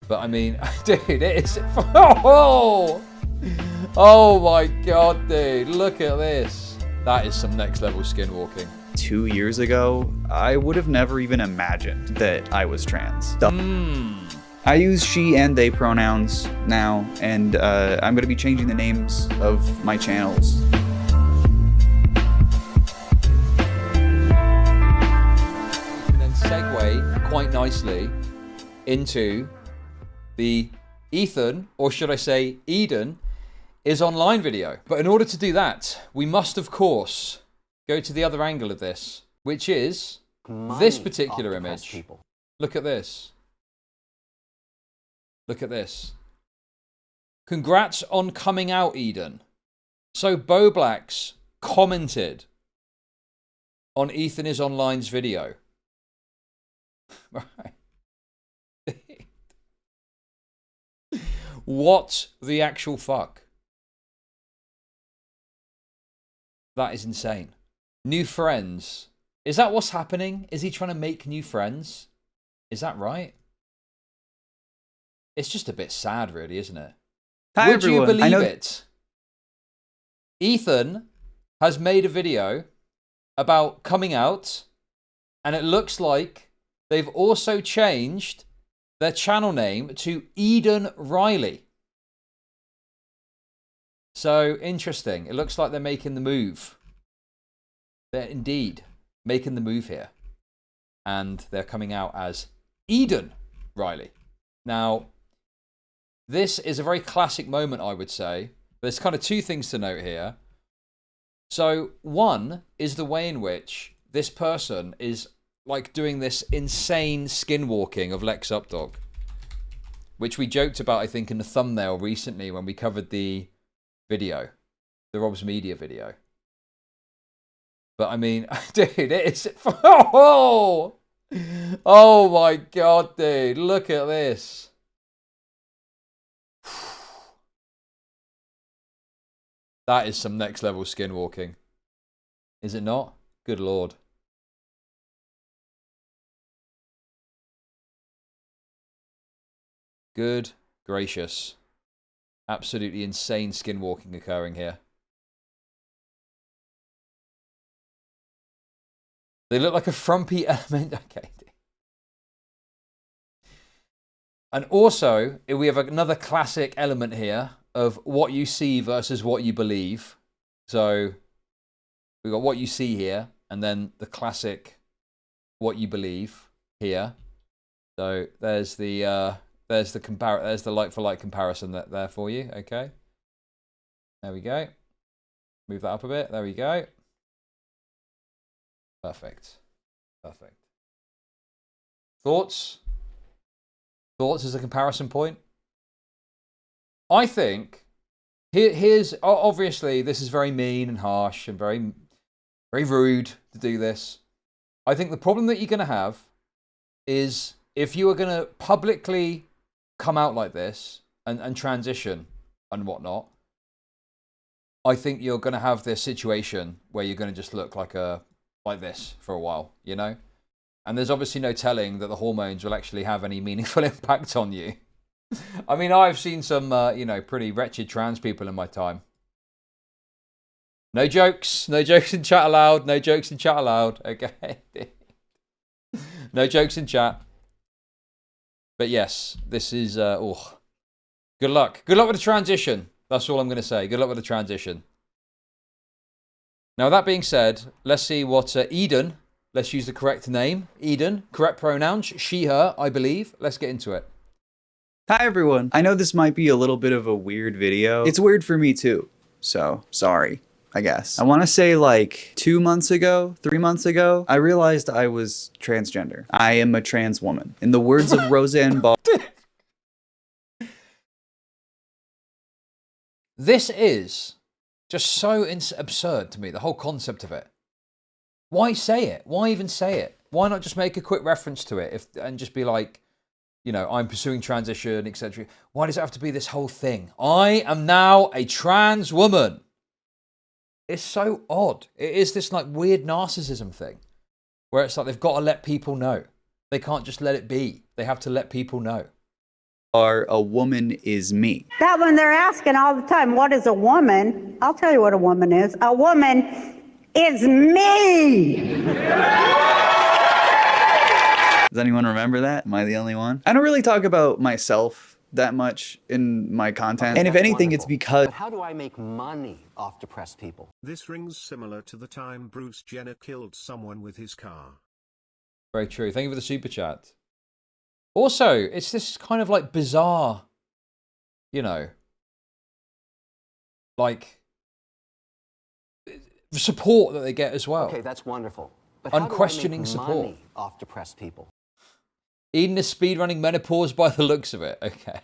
But I mean, dude, it is... Oh my god, dude. Look at this. That is some next level skinwalking. 2 years ago, I would have never even imagined that I was trans. I use she and they pronouns now, and I'm going to be changing the names of my channels. And then segue quite nicely into the Ethan, or should I say Eden, is online video. But in order to do that, we must, of course, go to the other angle of this, which is this particular image. Look at this. Look at this. Congrats on coming out, Eden. So Bo Blacks commented on EthanIsOnline's video. Right. What the actual fuck? That is insane. New friends. Is that what's happening? Is he trying to make new friends? Is that right? It's just a bit sad, really, isn't it? Hi, Would everyone. you believe it? Ethan has made a video about coming out, and it looks like they've also changed their channel name to Eden Riley. So, interesting. It looks like they're making the move. They're indeed making the move here. And they're coming out as Eden Riley. Now, this is a very classic moment, I would say. There's kind of two things to note here. So, one is the way in which this person is like doing this insane skinwalking of Lex Updog, which we joked about, I think, in the thumbnail recently when we covered the video, the Rob's Media video. But I mean, dude, it is... Oh my god, dude, look at this. That is some next level skinwalking. Is it not? Good lord. Good gracious. Absolutely insane skinwalking occurring here. They look like a frumpy element. Okay. And also, we have another classic element here of what you see versus what you believe. So we've got what you see here, and then the classic what you believe here. So there's the like for like comparison there for you. Okay. There we go. Move that up a bit. There we go. Perfect. Perfect. Thoughts? Thoughts as a comparison point? I think here's obviously this is very mean and harsh and very rude to do this. I think the problem that you're going to have is if you are going to publicly come out like this and transition and whatnot, I think you're going to have this situation where you're going to just look like this for a while, you know? And there's obviously no telling that the hormones will actually have any meaningful impact on you. I mean, I've seen some, pretty wretched trans people in my time. No jokes. No jokes in chat allowed. No jokes in chat allowed. Okay. No jokes in chat. But yes, this is, good luck. Good luck with the transition. That's all I'm going to say. Good luck with the transition. Now, that being said, let's see what Eden, let's use the correct name. Eden, correct pronouns, she, her, I believe. Let's get into it. Hi, everyone. I know this might be a little bit of a weird video. It's weird for me, too. So, sorry, I guess. I want to say like 2 months ago, 3 months ago, I realized I was transgender. I am a trans woman. In the words of Roseanne Barr. This is just so absurd to me, the whole concept of it. Why say it? Why even say it? Why not just make a quick reference to it and just be like, you know, I'm pursuing transition, etc. Why does it have to be this whole thing? I am now a trans woman. It's so odd. It is this like weird narcissism thing where it's like they've got to let people know. They can't just let it be. They have to let people know. are a woman is me. That one they're asking all the time, what is a woman? I'll tell you what a woman is. A woman is me. Does anyone remember that? Am I the only one? I don't really talk about myself that much in my content. And if anything, it's because... But how do I make money off depressed people? This rings similar to the time Bruce Jenner killed someone with his car. Very true. Thank you for the super chat. Also, it's this kind of like bizarre, you know, like support that they get as well. Okay, that's wonderful. But unquestioning how do I make support money off depressed people? Eden is speedrunning menopause by the looks of it. Okay.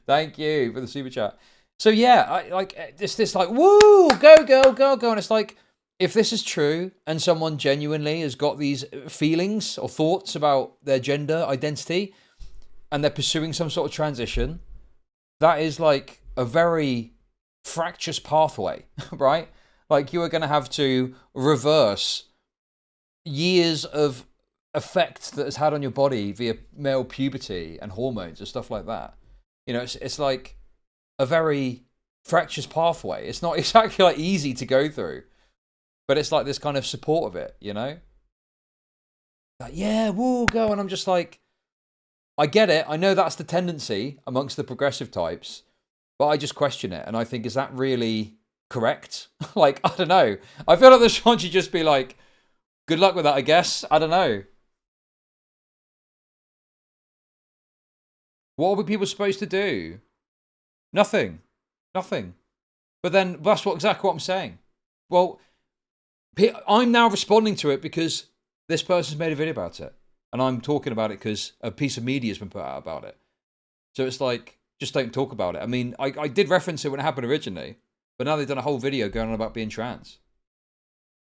Thank you for the super chat. So yeah, I like this like, woo, go girl, go go. And it's like, if this is true and someone genuinely has got these feelings or thoughts about their gender identity and they're pursuing some sort of transition, that is like a very fractious pathway, right? Like you are going to have to reverse years of effect that has had on your body via male puberty and hormones and stuff like that. You know, it's like a very fractious pathway. It's not exactly like easy to go through, but it's like this kind of support of it, you know? Like, yeah, woo, go. And I'm just like, I get it. I know that's the tendency amongst the progressive types, but I just question it. And I think, is that really correct? Like, I don't know. I feel like this one should just be like, good luck with that, I guess. I don't know. What are people supposed to do? Nothing. Nothing. But then that's exactly what I'm saying. Well, I'm now responding to it because this person's made a video about it. And I'm talking about it because a piece of media has been put out about it. So it's like, just don't talk about it. I mean, I did reference it when it happened originally, but now they've done a whole video going on about being trans.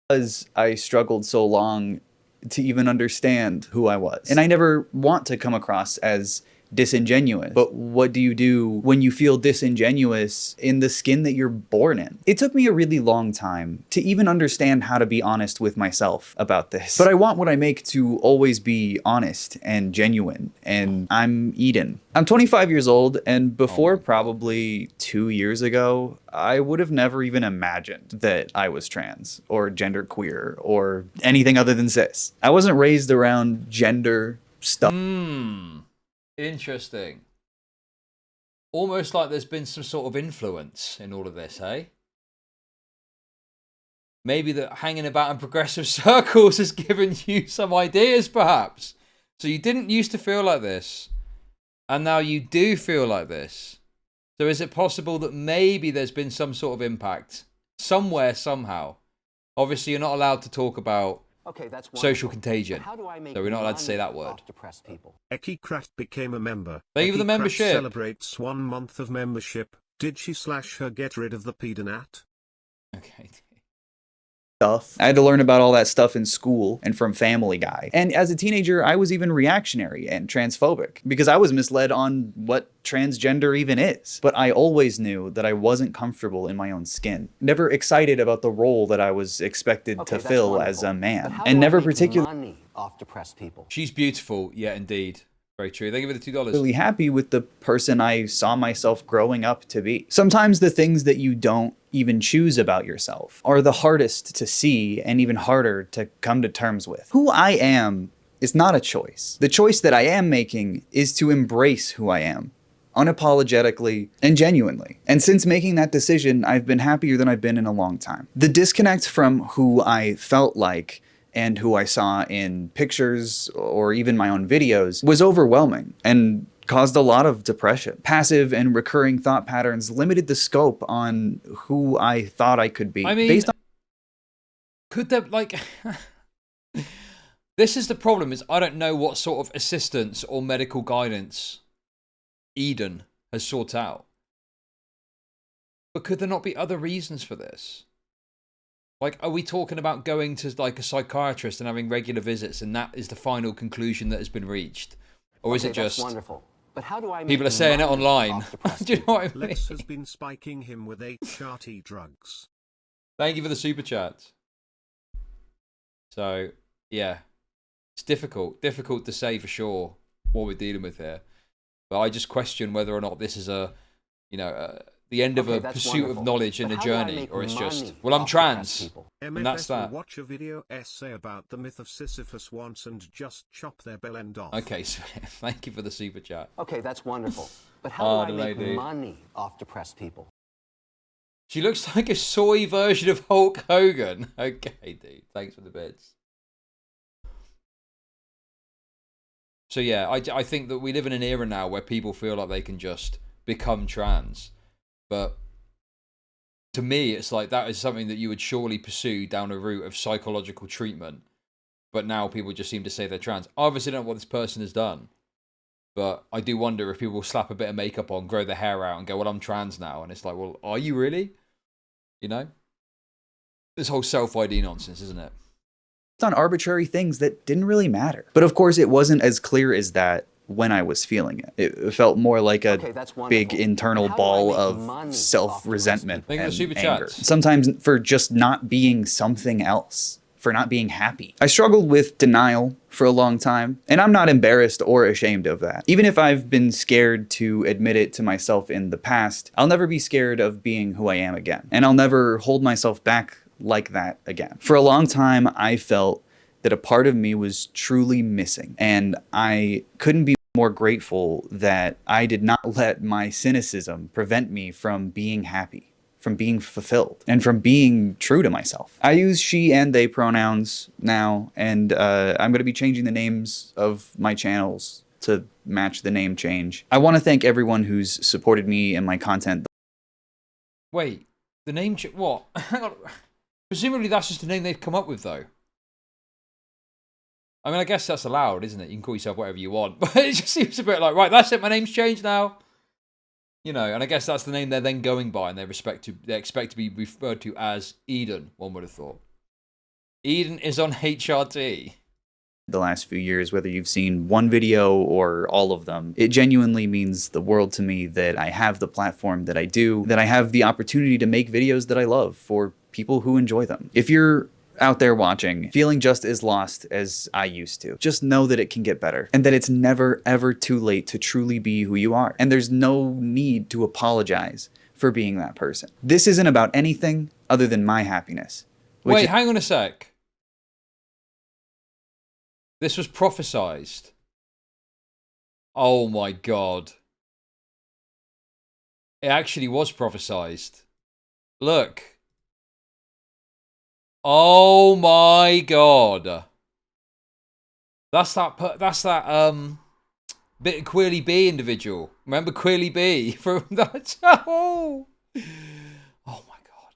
Because I struggled so long to even understand who I was. And I never want to come across as disingenuous. But what do you do when you feel disingenuous in the skin that you're born in? It took me a really long time to even understand how to be honest with myself about this. But I want what I make to always be honest and genuine. And I'm Eden. I'm 25 years old, and before probably 2 years ago, I would have never even imagined that I was trans or genderqueer or anything other than cis. I wasn't raised around gender stuff. Interesting. Almost like there's been some sort of influence in all of this, hey? Maybe that hanging about in progressive circles has given you some ideas, perhaps. So you didn't used to feel like this, and now you do feel like this. So is it possible that maybe there's been some sort of impact somewhere, somehow? Obviously, you're not allowed to talk about social contagion. So we're not allowed to say that word. Ekicraft became a member. Thank you for the membership. Celebrates 1 month of membership. Did she / her get rid of the pedonat? Okay. Stuff. I had to learn about all that stuff in school and from Family Guy. And as a teenager, I was even reactionary and transphobic because I was misled on what transgender even is. But I always knew that I wasn't comfortable in my own skin. Never excited about the role that I was expected to fill as a man. And never particularly money off depressed people. She's beautiful, yeah, indeed. Very true. Thank you for the $2. Really happy with the person I saw myself growing up to be. Sometimes the things that you don't even choose about yourself are the hardest to see and even harder to come to terms with. Who I am is not a choice. The choice that I am making is to embrace who I am, unapologetically and genuinely. And since making that decision, I've been happier than I've been in a long time. The disconnect from who I felt like and who I saw in pictures or even my own videos was overwhelming and caused a lot of depression. Passive and recurring thought patterns limited the scope on who I thought I could be. I mean, based on could there, like... This is the problem, is I don't know what sort of assistance or medical guidance Eden has sought out. But could there not be other reasons for this? Like, are we talking about going to like a psychiatrist and having regular visits, and that is the final conclusion that has been reached? Or is it just wonderful. But how do I make people are saying it online? Do you know what I mean? Lex has been spiking him with 8 charty drugs. Thank you for the super chat. So, yeah. It's difficult to say for sure what we're dealing with here. But I just question whether or not this is a, you know, the end of a pursuit of knowledge and a journey, or it's just, well, I'm trans, and that's that. Watch a video essay about the myth of Sisyphus once and just chop their bell end off. Okay, so thank you for the super chat. Okay, that's wonderful. But how do I make money off depressed people? She looks like a soy version of Hulk Hogan. Okay, dude. Thanks for the bits. So yeah, I think that we live in an era now where people feel like they can just become trans. But to me, it's like that is something that you would surely pursue down a route of psychological treatment. But now people just seem to say they're trans. I obviously don't know what this person has done. But I do wonder if people will slap a bit of makeup on, grow their hair out, and go, well, I'm trans now. And it's like, well, are you really? You know? This whole self-ID nonsense, isn't it? On arbitrary things that didn't really matter. But of course, it wasn't as clear as that when I was feeling it. It felt more like a big internal ball of self-resentment and anger. Sometimes for just not being something else, for not being happy. I struggled with denial for a long time, and I'm not embarrassed or ashamed of that. Even if I've been scared to admit it to myself in the past, I'll never be scared of being who I am again. And I'll never hold myself back like that again. For a long time, I felt that a part of me was truly missing, and I couldn't be more grateful that I did not let my cynicism prevent me from being happy, from being fulfilled, and from being true to myself. I use she and they pronouns now, and I'm going to be changing the names of my channels to match the name change. I want to thank everyone who's supported me and my content. Wait, the name what? Hang on. Presumably that's just the name they've come up with, though. I mean, I guess that's allowed, isn't it? You can call yourself whatever you want. But it just seems a bit like, right, that's it, my name's changed now. You know, and I guess that's the name they're then going by, and they expect to be referred to as Eden, one would have thought. Eden is on HRT. The last few years, whether you've seen one video or all of them, it genuinely means the world to me that I have the platform that I do, that I have the opportunity to make videos that I love for people who enjoy them. If you're out there watching, feeling just as lost as I used to, just know that it can get better, and that it's never ever too late to truly be who you are. And there's no need to apologize for being that person. This isn't about anything other than my happiness. Wait, hang on a sec. This was prophesized. Oh my God. It actually was prophesized. Look. Oh my God. That's that bit of Queerly B individual. Remember Queerly B from that? Oh my God.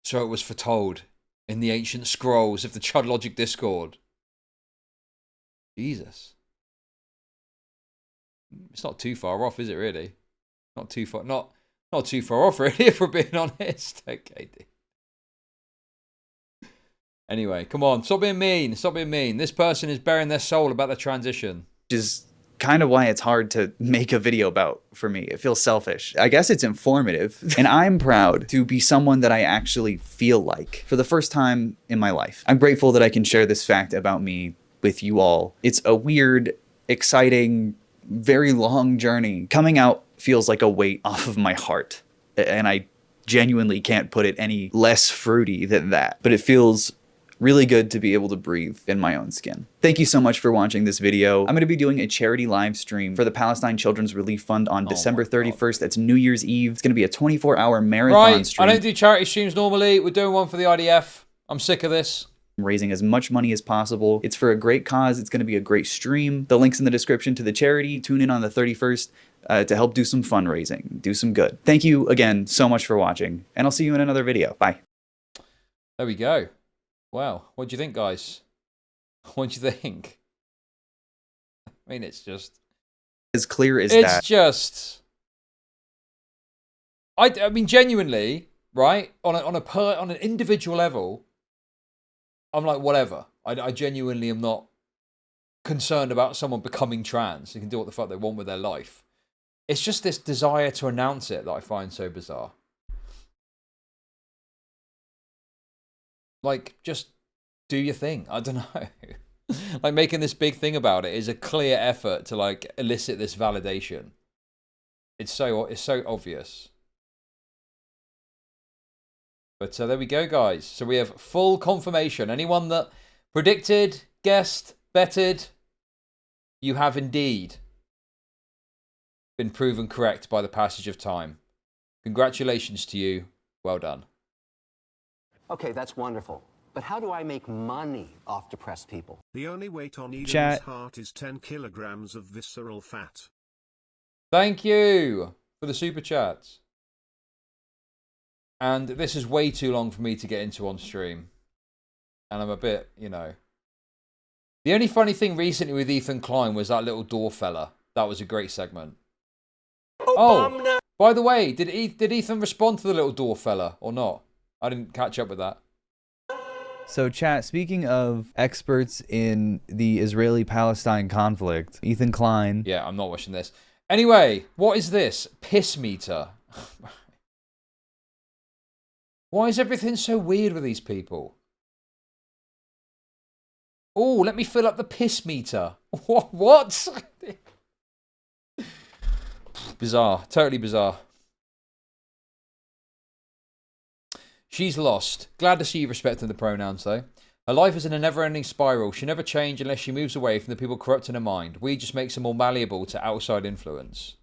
So it was foretold in the ancient scrolls of the ChudLogic Discord. Jesus. It's not too far off, is it really? Not too far off really, if we're being honest. Okay, dude. Anyway, come on, stop being mean. Stop being mean. This person is bearing their soul about the transition. Which is kind of why it's hard to make a video about for me. It feels selfish. I guess it's informative. And I'm proud to be someone that I actually feel like for the first time in my life. I'm grateful that I can share this fact about me with you all. It's a weird, exciting, very long journey. Coming out feels like a weight off of my heart. And I genuinely can't put it any less fruity than that. But it feels really good to be able to breathe in my own skin. Thank you so much for watching this video. I'm going to be doing a charity live stream for the Palestine Children's Relief Fund on December 31st. That's New Year's Eve. It's going to be a 24-hour marathon stream. I don't do charity streams normally. We're doing one for the IDF. I'm sick of this. Raising as much money as possible. It's for a great cause. It's going to be a great stream. The link's in the description to the charity. Tune in on the 31st to help do some fundraising, do some good. Thank you again so much for watching, and I'll see you in another video. Bye. There we go. Wow. What do you think, guys? What do you think? I mean, it's just as clear as that. It's just. I mean, genuinely, right? On an individual level, I'm like, whatever. I genuinely am not concerned about someone becoming trans. They can do what the fuck they want with their life. It's just this desire to announce it that I find so bizarre. Like, just do your thing. I don't know. Like, making this big thing about it is a clear effort to, like, elicit this validation. It's so obvious. But there we go, guys. So we have full confirmation. Anyone that predicted, guessed, betted, you have indeed been proven correct by the passage of time. Congratulations to you. Well done. Okay, that's wonderful. But how do I make money off depressed people? The only weight on Eden's Chat. heart is 10 kilograms of visceral fat. Thank you for the super chats. And this is way too long for me to get into on stream. And I'm a bit, you know. The only funny thing recently with Ethan Klein was that little door fella. That was a great segment. Oh, by the way, did Ethan respond to the little door fella or not? I didn't catch up with that. So chat, speaking of experts in the Israeli-Palestine conflict, Ethan Klein. Yeah, I'm not watching this. Anyway, what is this? Piss meter. Why is everything so weird with these people? Oh, let me fill up the piss meter. What? Bizarre. Totally bizarre. She's lost. Glad to see you respecting the pronouns, though. Her life is in a never-ending spiral. She never change unless she moves away from the people corrupting her mind. We just makes her more malleable to outside influence.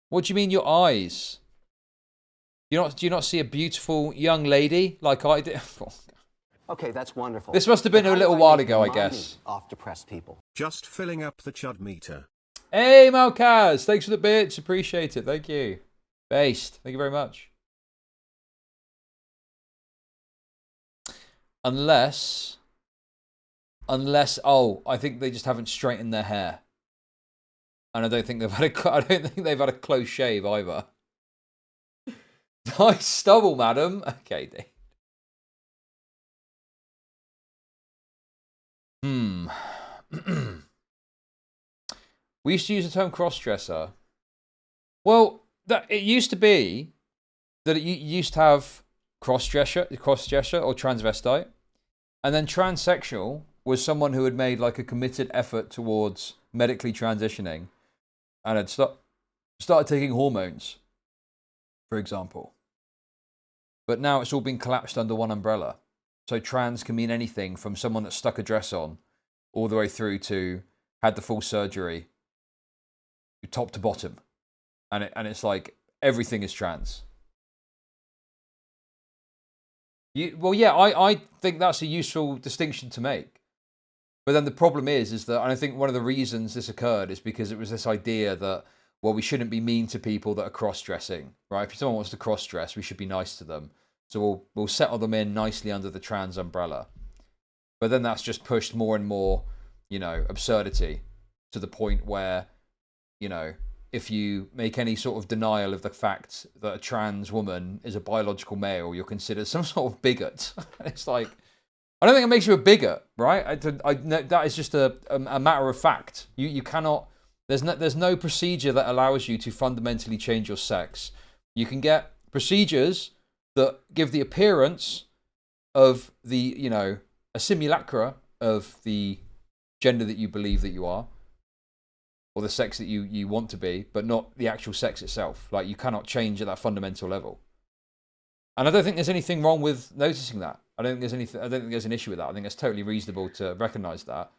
What do you mean your eyes? Do you not see a beautiful young lady like I did? Okay, that's wonderful. This must have been a little while ago, I guess. Off depressed people. Just filling up the Chud meter. Hey, Malkaz, thanks for the bits. Appreciate it. Thank you. Based. Thank you very much. Unless, oh, I think they just haven't straightened their hair. And I don't think they've had a close shave either. Nice stubble, madam. Okay, Dave. We used to use the term cross-dresser. Well, it used to be that you used to have cross-dresser or transvestite. And then transsexual was someone who had made like a committed effort towards medically transitioning and had started taking hormones, for example. But now it's all been collapsed under one umbrella. So trans can mean anything from someone that stuck a dress on all the way through to had the full surgery, top to bottom. And it's like everything is trans. Well, yeah, I think that's a useful distinction to make. But then the problem is that, and I think one of the reasons this occurred is because it was this idea that, well, we shouldn't be mean to people that are cross-dressing, right? If someone wants to cross-dress, we should be nice to them. So we'll settle them in nicely under the trans umbrella. But then that's just pushed more and more, you know, absurdity to the point where, you know, if you make any sort of denial of the fact that a trans woman is a biological male, you're considered some sort of bigot. It's like, I don't think it makes you a bigot, right? That is just a matter of fact. You cannot, there's no procedure that allows you to fundamentally change your sex. You can get procedures that give the appearance of the, you know, a simulacra of the gender that you believe that you are, or the sex that you want to be, but not the actual sex itself. Like, you cannot change at that fundamental level. And I don't think there's anything wrong with noticing that. I don't think there's an issue with that. I think it's totally reasonable to recognize that.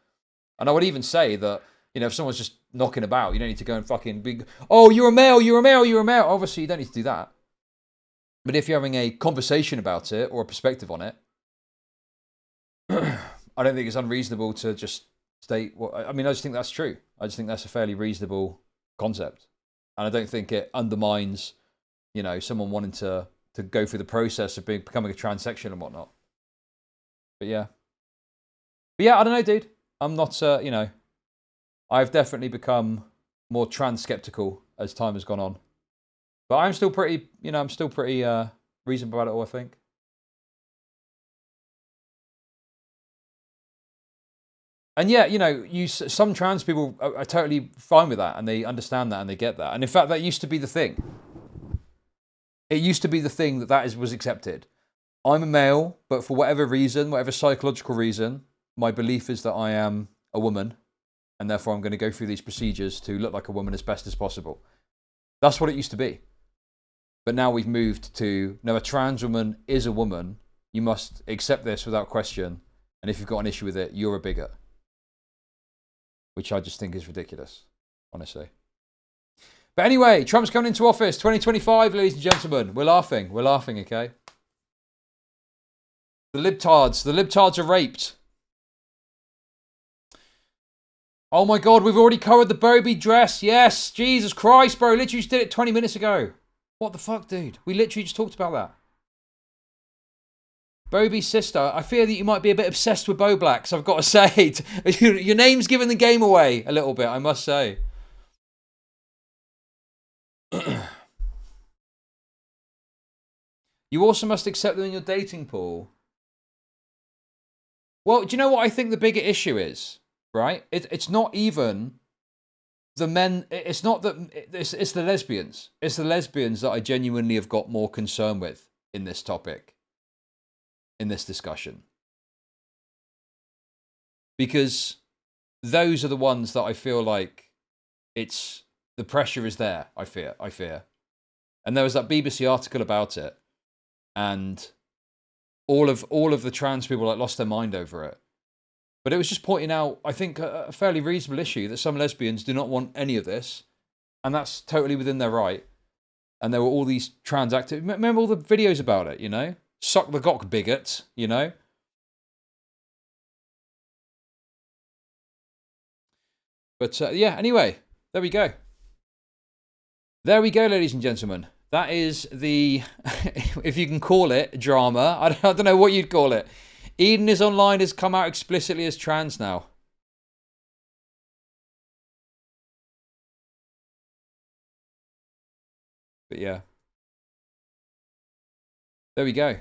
And I would even say that, you know, if someone's just knocking about, you don't need to go and fucking be, oh, you're a male, you're a male, you're a male. Obviously, you don't need to do that. But if you're having a conversation about it or a perspective on it, I don't think it's unreasonable to just state what, I mean, I just think that's true. I just think that's a fairly reasonable concept. And I don't think it undermines, you know, someone wanting to go through the process of becoming a transsexual and whatnot. But yeah, I don't know, dude. I'm not, you know, I've definitely become more trans skeptical as time has gone on. But I'm still pretty, you know, reasonable about it all, I think. And yeah, you know, some trans people are totally fine with that, and they understand that, and they get that. And in fact, that used to be the thing. It used to be the thing that was accepted. I'm a male, but for whatever reason, whatever psychological reason, my belief is that I am a woman, and therefore I'm going to go through these procedures to look like a woman as best as possible. That's what it used to be. But now we've moved to, no, a trans woman is a woman. You must accept this without question. And if you've got an issue with it, you're a bigot. Which I just think is ridiculous, honestly. But anyway, Trump's coming into office, 2025, ladies and gentlemen. We're laughing, okay? The libtards are raped. Oh my God, we've already covered the Bobby dress. Yes, Jesus Christ, bro. Literally just did it 20 minutes ago. What the fuck, dude? We literally just talked about that. Bobby's sister. I fear that you might be a bit obsessed with Bo Blacks, I've got to say. Your name's giving the game away a little bit, I must say. You also must accept them in your dating pool. Well, do you know what I think the bigger issue is? Right? It's not even the men. It's not that. It's the lesbians. It's the lesbians that I genuinely have got more concern with in this topic, in this discussion. Because those are the ones that I feel like it's the pressure is there. I fear. And there was that BBC article about it, and all of the trans people like lost their mind over it. But it was just pointing out, I think, a fairly reasonable issue that some lesbians do not want any of this. And that's totally within their right. And there were all these trans activists. Remember all the videos about it, you know? Suck the gock, bigots, you know? But yeah, anyway, there we go. There we go, ladies and gentlemen. That is the, if you can call it, drama. I don't know what you'd call it. EthanIsOnline has come out explicitly as trans now. But yeah. There we go.